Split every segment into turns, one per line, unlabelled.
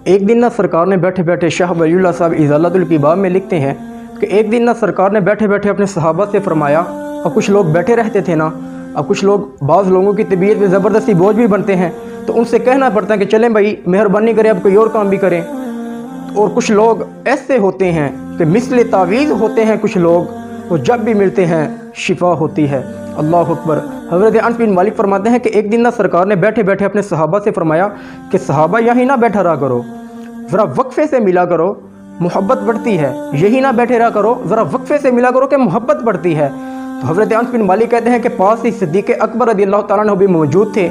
ایک دن نہ سرکار نے بیٹھے بیٹھے شاہ ولی اللہ صاحب ازالۃ الکباب میں لکھتے ہیں کہ ایک دن نہ سرکار نے بیٹھے بیٹھے اپنے صحابہ سے فرمایا، اور کچھ لوگ بیٹھے رہتے تھے نا، اور کچھ لوگ بعض لوگوں کی طبیعت میں زبردستی بوجھ بھی بنتے ہیں تو ان سے کہنا پڑتا ہے کہ چلیں بھائی مہربانی کریں اب کوئی اور کام بھی کریں۔ اور کچھ لوگ ایسے ہوتے ہیں کہ مثل تعویذ ہوتے ہیں، کچھ لوگ وہ جب بھی ملتے ہیں شفا ہوتی ہے۔ اللہ اکبر۔ حضرت انس بن مالک فرماتے ہیں کہ ایک دن نہ سرکار نے بیٹھے بیٹھے اپنے صحابہ سے فرمایا کہ صحابہ یہی نہ بیٹھا رہا کرو، ذرا وقفے سے ملا کرو، محبت بڑھتی ہے۔ یہی نہ بیٹھے رہا کرو، ذرا وقفے سے ملا کرو کہ محبت بڑھتی ہے۔ تو حضرت انس بن مالک کہتے ہیں کہ پاس ہی صدیق اکبر رضی اللہ تعالیٰ عنہ بھی موجود تھے،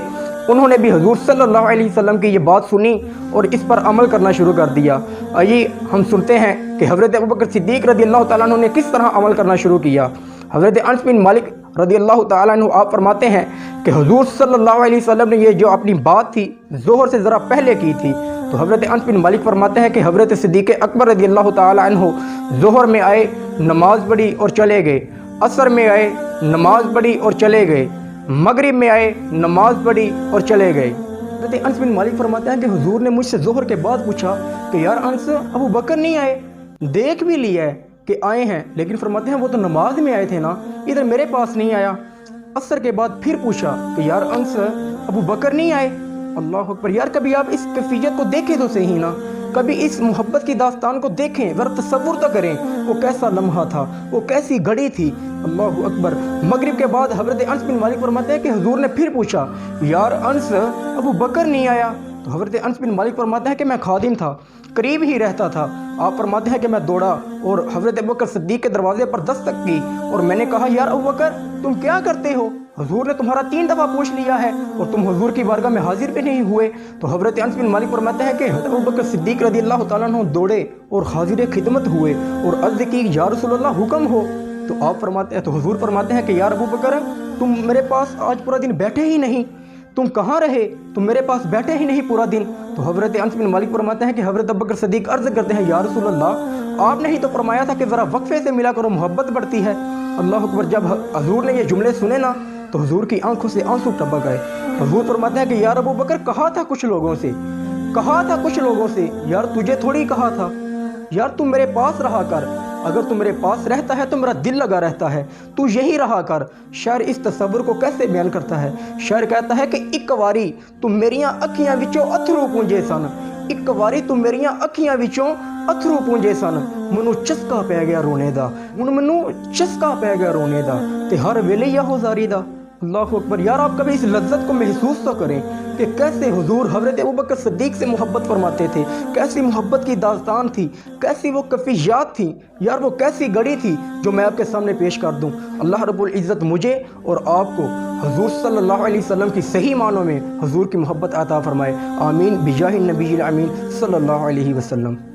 انہوں نے بھی حضور صلی اللہ علیہ وسلم کی یہ بات سنی اور اس پر عمل کرنا شروع کر دیا۔ آئیے ہم سنتے ہیں کہ حضرت ابوبکر صدیق رضی اللہ تعالیٰ عنہ نے کس طرح عمل کرنا شروع کیا۔ حضرت انس بن مالک رضی اللہ تعالیٰ عنہ آپ فرماتے ہیں کہ حضور صلی اللہ علیہ وسلم نے یہ جو اپنی بات تھی ظہر سے ذرا پہلے کی تھی۔ تو حضرت انس بن مالک فرماتے ہیں کہ حضرت صدیق اکبر رضی اللہ تعالیٰ عنہ ظہر میں آئے، نماز پڑھی اور چلے گئے، عصر میں آئے، نماز پڑھی اور چلے گئے، مغرب میں آئے، نماز پڑھی اور چلے گئے۔ حضرت انس بن مالک فرماتے ہیں کہ حضور نے مجھ سے ظہر کے بعد پوچھا کہ یار انس، ابو بکر نہیں آئے؟ دیکھ بھی لیا ہے کہ آئے ہیں، لیکن فرماتے ہیں وہ تو نماز میں آئے تھے نا، ادھر میرے پاس نہیں آیا۔ عصر کے بعد پھر پوچھا کہ یار انس، ابو بکر نہیں آئے؟ اللہ اکبر۔ یار کبھی آپ اس کیفیت کو دیکھیں تو صحیح نا، کبھی اس محبت کی داستان کو دیکھیں، ذرا تصور تو کریں وہ کیسا لمحہ تھا، وہ کیسی گھڑی تھی۔ اللہ اکبر۔ مغرب کے بعد حضرت انس بن مالک فرماتے ہیں کہ حضور نے پھر پوچھا یار انس، ابو بکر نہیں آیا؟ تو حضرت انس بن مالک فرماتے ہیں کہ میں خادم تھا، قریب ہی رہتا تھا۔ آپ فرماتے ہیں کہ میں دوڑا اور حضرت ابوبکر صدیق کے دروازے پر دستک کی اور میں نے کہا یار ابوبکر تم کیا کرتے ہو؟ حضور نے تمہارا 3 دفعہ پوچھ لیا ہے اور تم حضور کی بارگاہ میں حاضر بھی نہیں ہوئے۔ تو حضرت انس بن مالک فرماتے ہیں کہ حضرت ابوبکر صدیق رضی اللہ تعالیٰ عنہ دوڑے اور حاضر خدمت ہوئے اور عرض کی یا رسول اللہ حکم ہو۔ تو آپ فرماتے ہیں، تو حضور فرماتے ہیں کہ یار ابوبکر تم میرے پاس آج پورا دن بیٹھے ہی نہیں، تم کہاں رہے؟ تم میرے پاس بیٹھے ہی نہیں پورا دن۔ تو حضرت انس بن مالک فرماتے ہیں کہ حضرت ابوبکر صدیق عرض کرتے ہیں یا رسول اللہ آپ نے ہی تو فرمایا تھا کہ ذرا وقفے سے ملا کرو، محبت بڑھتی ہے۔ اللہ اکبر۔ جب حضور نے یہ جملے سنے نا تو حضور کی آنکھوں سے آنسو ٹپک گئے۔ حضور فرماتے ہیں کہ یار ابوبکر کہا تھا کچھ لوگوں سے، یار تجھے تھوڑی کہا تھا، یار تم میرے پاس رہا کر، اگر تم میرے پاس رہتا ہے تو میرا دل لگا رہتا ہے، تو یہی رہا کر۔ شاعر اس تصور کو کیسے بیان کرتا ہے؟ شاعر کہتا ہے کہ ایک واری تم میریاں اکھیاں وچوں اتھرو پونجے سن، ایک واری تم میریاں اکھیاں وچوں اتھرو پونجے سن، منو چسکا پی گیا رونے دا، منو چسکا پی گیا رونے دا، تے ہر ویلے یہو زاری دا۔ اللہ اکبر۔ یار آپ کبھی اس لذت کو محسوس تو کریں کہ کیسے حضور حضرت ابوبکر صدیق سے محبت فرماتے تھے، کیسی محبت کی داستان تھی، کیسی وہ کیفیات تھی، یار وہ کیسی گھڑی تھی جو میں آپ کے سامنے پیش کر دوں۔ اللہ رب العزت مجھے اور آپ کو حضور صلی اللہ علیہ وسلم کی صحیح معنوں میں حضور کی محبت عطا فرمائے۔ آمین بجاہ النبی الامین صلی اللہ علیہ وسلم۔